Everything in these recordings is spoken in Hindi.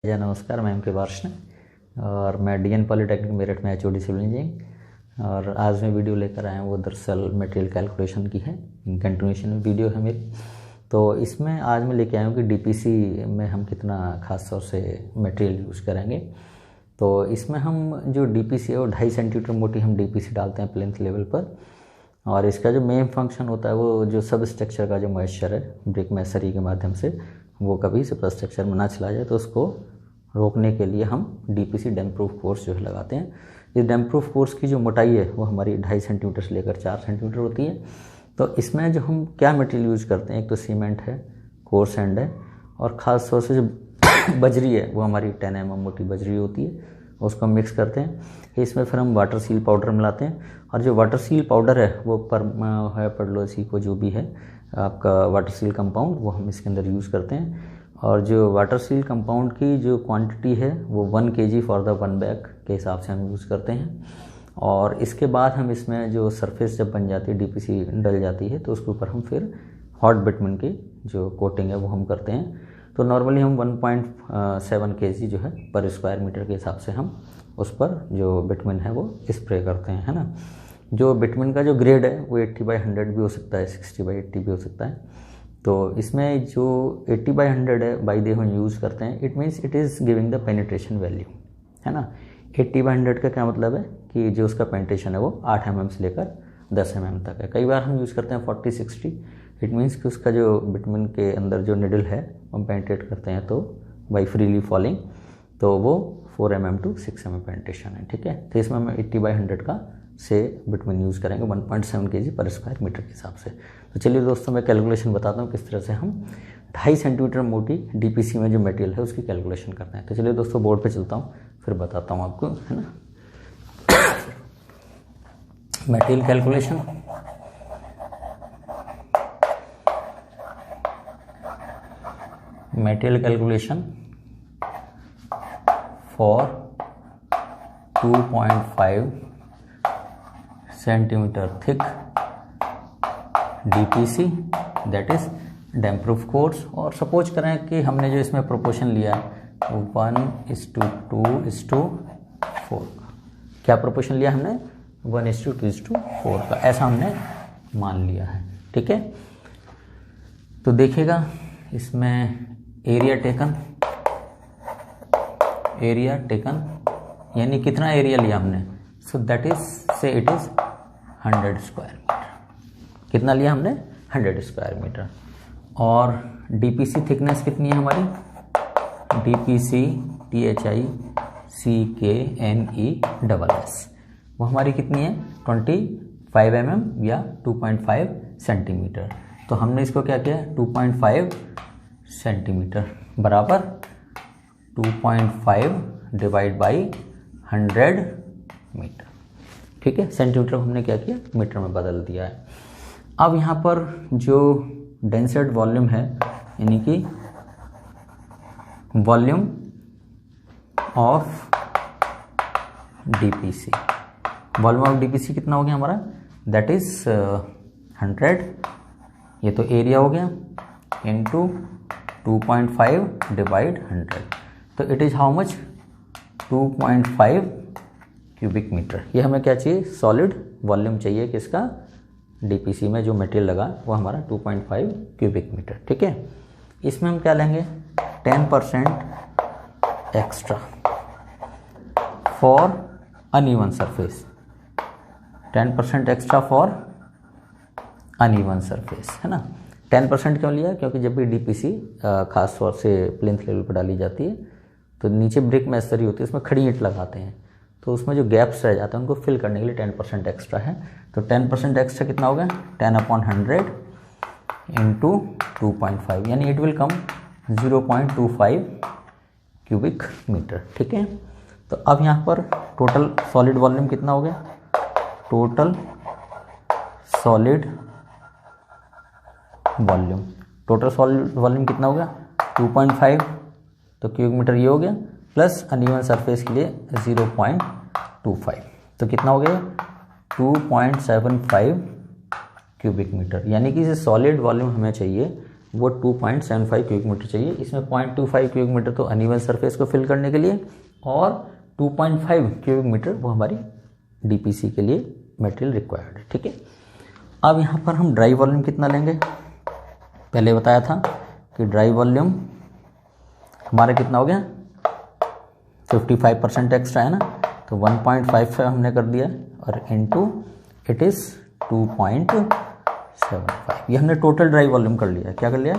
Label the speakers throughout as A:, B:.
A: जय नमस्कार, मैं के वार्षण और मैं डीएन पॉलिटेक्निक मेरठ में एचओडी सिविल इंजीनियरिंग। और आज मैं वीडियो लेकर आया हूँ वो दरअसल मटेरियल कैलकुलेशन की है, कंटिन्यूएशन वीडियो है मेरी। तो इसमें आज मैं लेके आया हूँ कि डीपीसी में हम कितना खास तौर से मटेरियल यूज़ करेंगे। तो इसमें हम जो डीपीसी है वो 2.5 सेंटीमीटर मोटी हम डीपीसी डालते हैं प्लिंथ लेवल पर। और इसका जो मेन फंक्शन होता है वो जो सब स्ट्रक्चर का जो मॉइस्चर है ब्रिक मेसरी के माध्यम से वो कभी सुपर स्ट्रक्चर में ना चला जाए, तो उसको रोकने के लिए हम डीपीसी डैम प्रूफ कोर्स जो है लगाते हैं। इस डैम प्रूफ कोर्स की जो मोटाई है वो हमारी 2.5 सेंटीमीटर से लेकर 4 सेंटीमीटर होती है। तो इसमें जो हम क्या मटेरियल यूज़ करते हैं, एक तो सीमेंट है, कोर सैंड है, और ख़ास तौर से जो बजरी है वो हमारी 10 mm मोटी बजरी होती है, उसको हम मिक्स करते हैं। इसमें फिर हम वाटर सील पाउडर मिलाते हैं, और जो वाटर सील पाउडर है वो परलोसी को जो भी है आपका वाटर सील कंपाउंड वो हम इसके अंदर यूज़ करते हैं। और जो वाटर सील कंपाउंड की जो क्वांटिटी है वो 1 kg फॉर द 1 बैग के हिसाब से हम यूज़ करते हैं। और इसके बाद हम इसमें जो सरफेस जब बन जाती है, डीपीसी डल जाती है, तो उसके ऊपर हम फिर हॉट बिटुमेन की जो कोटिंग है वो हम करते हैं। तो नॉर्मली हम 1.7 kg जो है पर स्क्वायर मीटर के हिसाब से हम उस पर जो बिटुमेन है वो स्प्रे करते हैं, है ना। जो बिटुमेन का जो ग्रेड है वो 80/100 भी हो सकता है, 60/80 भी हो सकता है। तो इसमें जो 80/100 है बाई दे हम यूज़ करते हैं, it means it is giving the penetration value, है ना। 80/100 का क्या मतलब है कि जो उसका पेनिट्रेशन है वो 8 mm से लेकर 10 mm तक है। कई बार हम यूज़ करते हैं 40-60, इट मीन्स कि उसका जो बिटुमेन के अंदर जो निडल है हम पेनिट्रेट करते हैं तो बाई फ्रीली फॉलिंग, तो वो 4 mm to 6 mm पेनिट्रेशन है, ठीक है। तो इसमें हम 80/100 का से बिटुमेन यूज़ करेंगे 1.7 kg पर स्क्वायर मीटर के हिसाब से। तो चलिए दोस्तों, मैं कैलकुलेशन बताता हूँ किस तरह से हम 2.5 सेंटीमीटर मोटी डीपीसी में जो मटेरियल है उसकी कैलकुलेशन करते हैं। तो चलिए दोस्तों, बोर्ड पे चलता हूँ, फिर बताता हूँ आपको, है ना। Material calculation, material calculation for 2.5 centimetre thick DPC that is damn proof course. और सपोज करें कि हमने जो इसमें प्रोपोर्शन लिया है वो 1:2:4 का, क्या प्रोपोर्शन लिया हमने 1:2:4 का, ऐसा हमने मान लिया है, ठीक है। तो देखिएगा इसमें एरिया टेकन यानी कितना एरिया लिया हमने, सो दैट इज से इट इज 100 स्क्वायर मीटर। कितना लिया हमने 100 स्क्वायर मीटर। और डीपीसी थिकनेस कितनी है हमारी, डीपीसी THICKNESS वो हमारी कितनी है 25 mm या 2.5 सेंटीमीटर। तो हमने इसको क्या किया 2.5 सेंटीमीटर बराबर 2.5 डिवाइड बाई 100 मीटर, ठीक है। सेंटीमीटर हमने क्या किया मीटर में बदल दिया है। अब यहाँ पर जो डेंसर्ड वॉल्यूम है यानी कि volume of DPC, volume of DPC कितना हो गया हमारा, दैट इज 100, ये तो एरिया हो गया, इनटू 2.5 डिवाइड 100, तो it is how much 2.5 cubic metre. ये हमें क्या चाहिए, सॉलिड वॉल्यूम चाहिए किसका, डीपीसी में जो मटेरियल लगा वो हमारा 2.5 क्यूबिक मीटर, ठीक है। इसमें हम क्या लेंगे 10% extra for uneven surface, 10% extra for uneven surface, है ना। 10% क्यों लिया, क्योंकि जब भी डीपीसी खास तौर से प्लिंथ लेवल पर डाली जाती है तो नीचे ब्रिक मेसरी होती है, उसमें खड़ी ईंट लगाते हैं, तो उसमें जो गैप्स रह जाते हैं उनको फिल करने के लिए 10% एक्स्ट्रा है। तो 10% एक्स्ट्रा कितना होगा 10/100 इंटू 2.5, यानी it will come 0.25 cubic metre, ठीक है। तो अब यहाँ पर टोटल सॉलिड वॉल्यूम कितना हो गया, टोटल सॉलिड वॉल्यूम कितना हो गया 2.5, तो क्यूबिक मीटर ये हो गया, प्लस अनइवन सरफेस के लिए 0.25, तो कितना हो गया 2.75 क्यूबिक मीटर। यानी कि सॉलिड वॉल्यूम हमें चाहिए वो 2.75 क्यूबिक मीटर चाहिए। इसमें 0.25 क्यूबिक मीटर तो अनइवन सरफेस को फिल करने के लिए और 2.5 क्यूबिक मीटर वो हमारी डीपीसी के लिए मटेरियल रिक्वायर्ड है। ठीक है, अब यहाँ पर हम ड्राई वॉल्यूम कितना लेंगे, पहले बताया था कि ड्राई वॉल्यूम हमारा कितना हो गया 55% एक्स्ट्रा है ना, तो 1.55 हमने कर दिया और इनटू इट इज़ 2.75। ये हमने टोटल ड्राई वॉल्यूम कर लिया। क्या कर लिया,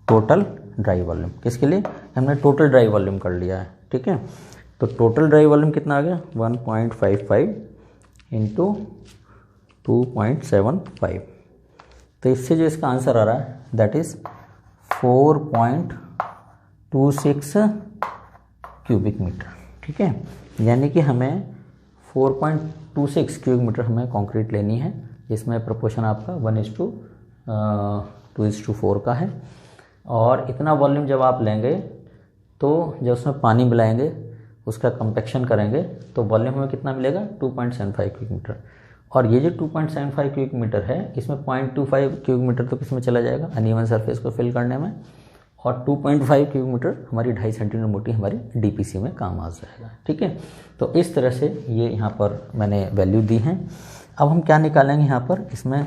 A: टोटल ड्राई वॉल्यूम। किसके लिए, हमने टोटल ड्राई वॉल्यूम कर लिया है। ठीक है, तो टोटल ड्राई वॉल्यूम कितना आ गया 1.55 इंटू 2.75। तो इससे जो इसका आंसर आ रहा है दैट इज़ 4.26 क्यूबिक मीटर। ठीक है, यानी कि हमें 4.26 क्यूबिक मीटर हमें कंक्रीट लेनी है, जिसमें प्रोपोर्शन आपका 1:2:4 का है। और इतना वॉल्यूम जब आप लेंगे तो जब उसमें पानी मिलाएंगे उसका कंपैक्शन करेंगे तो वॉल्यूम हमें कितना मिलेगा 2.75 क्यूबिक मीटर। और ये जो 2.75 क्यूबिक मीटर है इसमें 0.25 क्यूबिक मीटर तो किसमें चला जाएगा अनइवन सरफेस को फिल करने में, और 2.5 क्यूबिक मीटर हमारी 2.5 सेंटीमीटर मोटी हमारी डीपीसी में काम आ जाएगा। ठीक है, तो इस तरह से ये यहाँ पर मैंने वैल्यू दी हैं। अब हम क्या निकालेंगे यहाँ पर, इसमें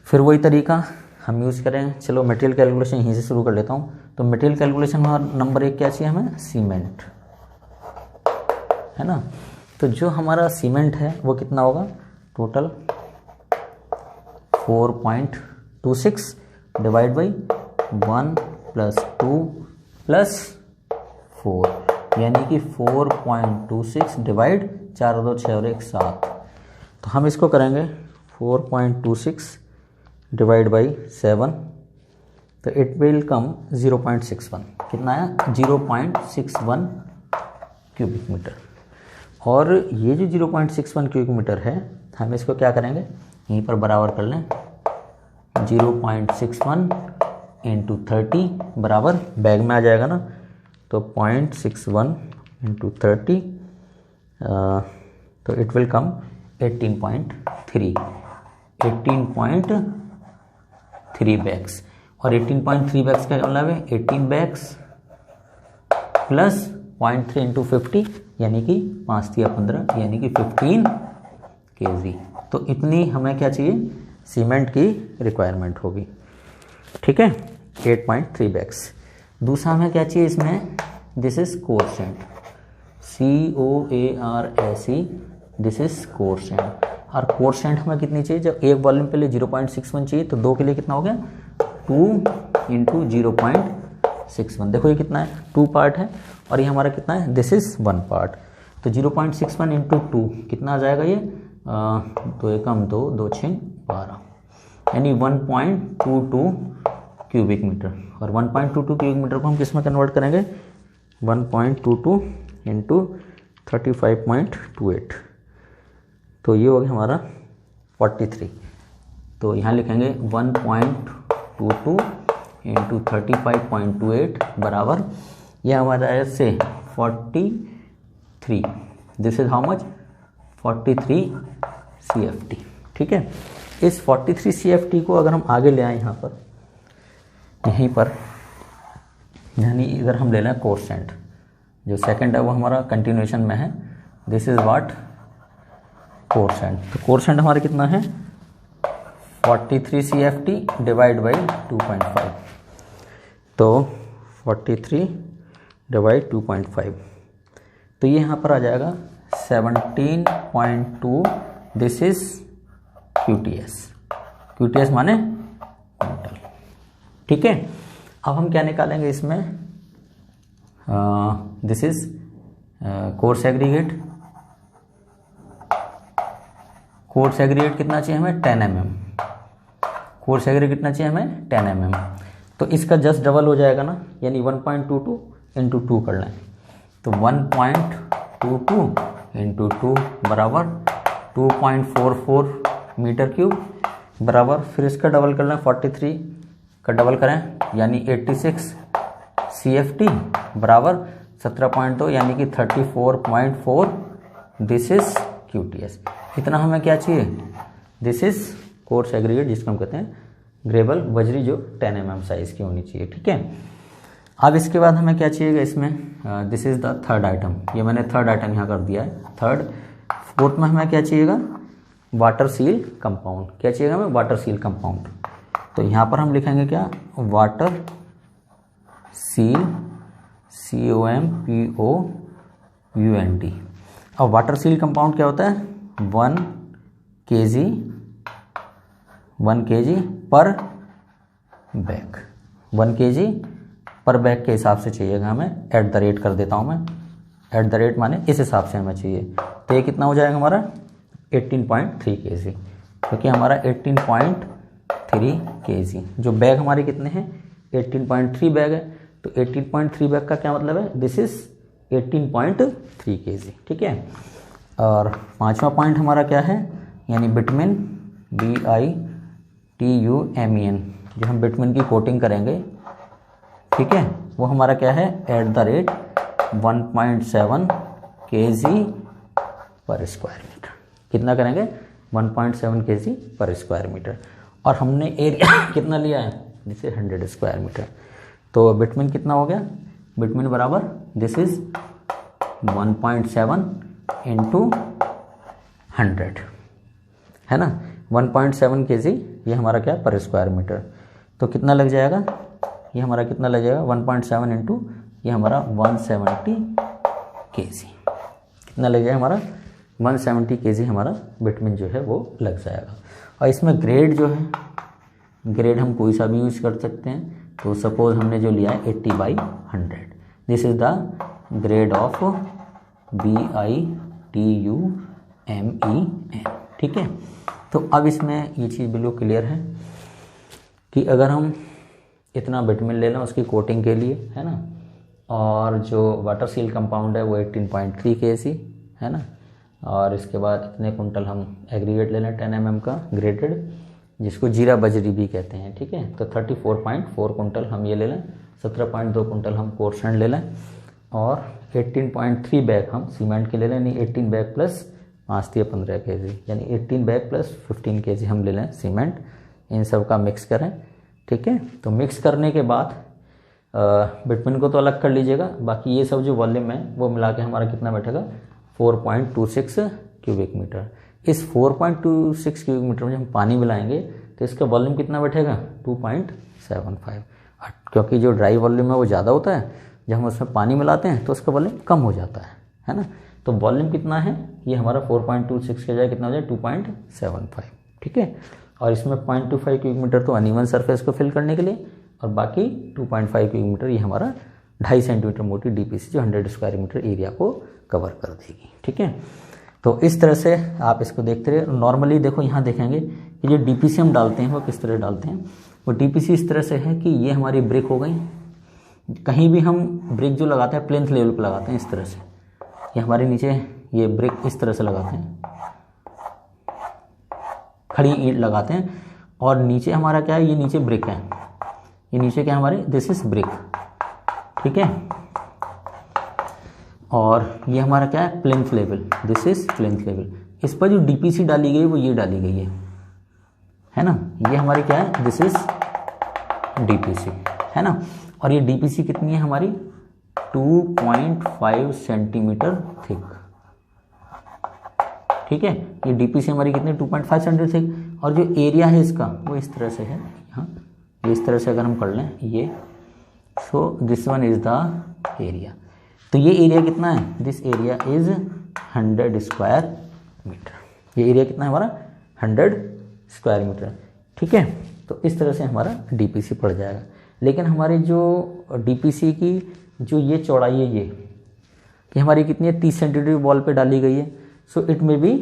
A: फिर वही तरीका हम यूज़ करेंगे। चलो मटेरियल कैलकुलेशन यहीं से शुरू कर लेता हूँ। तो मटेरियल कैलकुलेशन में नंबर 1 क्या चाहिए हमें, सीमेंट, है ना। तो जो हमारा सीमेंट है वो कितना होगा, टोटल 4.26 डिवाइड बाई 1 + 2 + 4, यानी कि 4.26 डिवाइड 4 और 2 6 और 1 7। तो हम इसको करेंगे 4.26 डिवाइड बाई 7, तो इट विल कम 0.61। कितना है 0.61 क्यूबिक मीटर। और ये जो 0.61 क्यूबिक मीटर है हम इसको क्या करेंगे, यहीं पर बराबर कर लें 0.61 इंटू 30 बराबर बैग में आ जाएगा ना, तो 0.61 इंटू 30 तो इट विल कम 18.3 बैग्स। और 18.3 बैग्स का मतलब है 18 बैग्स प्लस 0.3 इंटू 50 यानी कि 5 या 15 यानी कि 15 kg। तो इतनी हमें क्या चाहिए, सीमेंट की रिक्वायरमेंट होगी। ठीक है, 8.3 बैग्स। दूसरा हमें क्या चाहिए इसमें, this is coarse sand, COARSE, this is coarse sand. और कोरसेंट हमें कितनी चाहिए, जब एक वॉल्यूम के लिए 0.61 चाहिए तो 2 के लिए कितना हो गया 2 इंटू 0.61। देखो ये कितना है 2 पार्ट है और ये हमारा कितना है, दिस इज 1 पार्ट। तो 0.61 इंटू 2 कितना आ जाएगा ये, 2 एकम 2 2 6 12, यानी 1.22 क्यूबिक मीटर। और 1.22 क्यूबिक मीटर को हम किस में कन्वर्ट करेंगे, 1.22 इंटू 35.28, तो ये हो गया हमारा 43। तो यहाँ लिखेंगे 1.22 इंटू 35.28 बराबर ये हमारा ऐसे 43। This is how much, 43 CFT। ठीक है, इस 43 CFT को अगर हम आगे ले आए यहाँ पर, यहीं पर, यानी इधर हम ले लें कोरसेंट, जो सेकंड है वो हमारा कंटिन्यूएशन में है, दिस इज व्हाट कोरसेंट। तो कोरसेंट हमारा कितना है 43 CFT डिवाइड बाई 2.5, तो 43 डिवाइड 2.5, तो ये यहाँ पर आ जाएगा 17.2। दिस इज QTS माने क्विंटल। ठीक है, अब हम क्या निकालेंगे इसमें, this is coarse aggregate. Coarse aggregate कितना चाहिए हमें 10 mm। कोर्स एग्रीगेट कितना चाहिए हमें 10 mm। तो इसका जस्ट डबल हो जाएगा ना, यानी 1.22 इंटू 2 कर लें, तो 1.22 इंटू 2 बराबर 2.44 मीटर क्यूब बराबर, फिर इसका डबल कर लें 43 का डबल करें यानी 86 CFT बराबर 17.2 यानी कि 34.4। This is QTS। इतना हमें क्या चाहिए, दिस इज कोर्स एग्रीगेट जिसको हम कहते हैं ग्रेवल बजरी, जो 10 mm साइज़ की होनी चाहिए। ठीक है, अब इसके बाद हमें क्या चाहिएगा इसमें, this is the third item, ये मैंने थर्ड आइटम यहाँ कर दिया है। थर्ड, फोर्थ में हमें क्या चाहिएगा, वाटर सील कंपाउंड। क्या चाहिएगा हमें, वाटर सील कंपाउंड। तो यहाँ पर हम लिखेंगे क्या, वाटर सील, COMPOUND। अब वाटर सील कंपाउंड क्या होता है, 1 kg पर बैग, 1 kg पर बैग के हिसाब से चाहिएगा हमें। एट द रेट कर देता हूँ मैं, एट द रेट माने इस हिसाब से हमें चाहिए। तो ये कितना हो जाएगा हमारा 18.3 kg, क्योंकि हमारा 18.3 kg, जो बैग हमारे कितने हैं 18.3 बैग है। तो 18.3 बैग का क्या मतलब है, दिस इज 18.3 kg। ठीक है, और पांचवा पॉइंट हमारा क्या है, यानी बिटमिन, BITUMEN, जो हम बिटमिन की कोटिंग करेंगे, ठीक है, वो हमारा क्या है, एट द रेट 1.7 kg पर स्क्वायर मीटर। कितना करेंगे, 1.7 kg पर स्क्वायर मीटर। और हमने एरिया कितना लिया है, जिसे 100 स्क्वायर मीटर। तो बिटमिन कितना हो गया, बिटमिन बराबर दिस इज 1.7 इंटू 100, है ना, 1.7 kg ये हमारा क्या पर स्क्वायर मीटर। तो कितना लग जाएगा, ये हमारा कितना लग जाएगा 1.7 इंटू ये हमारा 170 kg। कितना लग जाएगा हमारा 170 kg हमारा बिटमिन जो है वो लग जाएगा। और इसमें ग्रेड जो है, ग्रेड हम कोई सा भी यूज कर सकते हैं। तो सपोज हमने जो लिया है 80/100, this is the grade of BITUMEN। ठीक है, तो अब इसमें ये चीज़ बिल्कुल क्लियर है कि अगर हम इतना बिटमिन ले लें उसकी कोटिंग के लिए, है ना, और जो वाटर सील कंपाउंड है वो 18.3 kg है ना, और इसके बाद इतने कुंटल हम एग्रीगेट ले लें 10 mm का ग्रेडेड, जिसको जीरा बजरी भी कहते हैं। ठीक है, तो 34.4 कुंटल हम ये ले लें, 17.2 कुंटल हम कोर्स सैंड ले लें, और 18.3 बैग हम सीमेंट के ले लें, यानी 18 बैग प्लस 5 × 15 kg, यानी 18 बैग प्लस 15 kg हम ले लें सीमेंट। इन सब का मिक्स करें। ठीक है, तो मिक्स करने के बाद बिटमिन को तो अलग कर लीजिएगा, बाकी ये सब जो वॉल्यूम है वो मिला के हमारा कितना बैठेगा 4.26 क्यूबिक मीटर। इस 4.26 क्यूबिक मीटर में जब हम पानी मिलाएंगे तो इसका वॉल्यूम कितना बैठेगा 2.75, क्योंकि जो ड्राई वॉल्यूम है वो ज़्यादा होता है, जब हम उसमें पानी मिलाते हैं तो उसका वॉल्यूम कम हो जाता है ना। तो वॉल्यूम कितना है, ये हमारा 4.26 के जाए कितना हो जाए 2.75। ठीक है, और इसमें 0.25 क्यूबिक मीटर तो अनइवन सरफेस को फिल करने के लिए, और बाकी 2.5 क्यूबिक मीटर ये हमारा 2.5 सेंटीमीटर मोटी DPC जो 100 स्क्वायर मीटर एरिया को कवर कर देगी। ठीक है, तो इस तरह से आप इसको देखते रहे। नॉर्मली देखो यहाँ देखेंगे कि जो DPC हम डालते हैं वो किस तरह डालते हैं। वो DPC इस तरह से है कि ये हमारी ब्रिक हो गई, कहीं भी हम ब्रिक जो लगाते हैं प्लेन्थ लेवल पर लगाते हैं इस तरह से, ये हमारे नीचे ये ब्रिक इस तरह से लगाते हैं, खड़ी ईंट लगाते हैं, और नीचे हमारा क्या है, ये नीचे ब्रिक है, ये नीचे क्या हमारे दिस इज ब्रिक। ठीक है, और ये हमारा क्या है प्लेन्थ लेवल, दिस इज प्लेन्थ लेवल। इस पर जो DPC डाली गई वो ये डाली गई है ना, ये हमारी क्या है दिस इज DPC, है ना। और ये DPC कितनी है हमारी 2.5 सेंटीमीटर थिक। ठीक है, ये DPC हमारी कितनी 2.5 सेंटीमीटर थिक, और जो एरिया है इसका वो इस तरह से है, यहाँ ये इस तरह से अगर हम कर लें ये, so this one is the area. तो ये एरिया कितना है, this area is 100 square metre. ये एरिया कितना है हमारा 100 स्क्वायर मीटर। ठीक है, तो इस तरह से हमारा DPC पड़ जाएगा। लेकिन हमारी जो DPC की जो ये चौड़ाई है ये हमारी कितनी है 30 सेंटीमीटर वॉल पे डाली गई है, सो इट में बी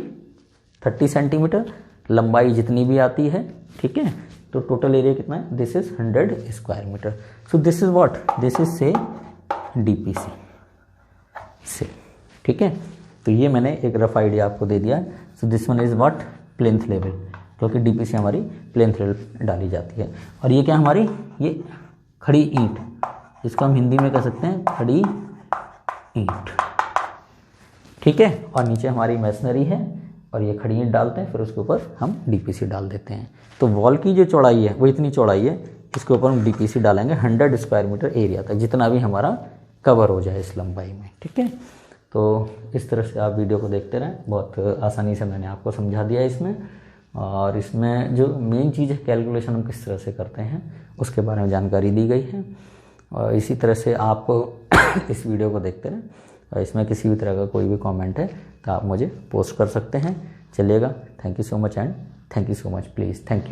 A: 30 सेंटीमीटर लंबाई जितनी भी आती है। ठीक है, तो टोटल एरिया कितना है, this is 100 square metre. So this is what, this is say DPC से। ठीक है, तो ये मैंने एक रफ आइडिया आपको दे दिया। So this one is what plinth level, क्योंकि DPC हमारी प्लेन्थ लेवल डाली जाती है। और ये क्या हमारी ये खड़ी ईंट, इसको हम हिंदी में कह सकते हैं खड़ी ईंट। ठीक है, और नीचे हमारी मशीनरी है, और ये खड़ी ईंट डालते हैं, फिर उसके ऊपर हम डीपीसी डाल देते हैं। तो वॉल की जो चौड़ाई है वो इतनी चौड़ाई है, इसके ऊपर हम डीपीसी डालेंगे 100 स्क्वायर मीटर एरिया तक, जितना भी हमारा कवर हो जाए इस लंबाई में, ठीक है। तो इस तरह से आप वीडियो को देखते रहें, बहुत आसानी से मैंने आपको समझा दिया इसमें। और इसमें जो मेन चीज़ है कैलकुलेशन हम किस तरह से करते हैं उसके बारे में जानकारी दी गई है। और इसी तरह से आप इस वीडियो को देखते रहें, और इसमें किसी भी तरह का कोई भी कमेंट है तो आप मुझे पोस्ट कर सकते हैं, चलिएगा। Thank you so much and thank you so much, please, thank you.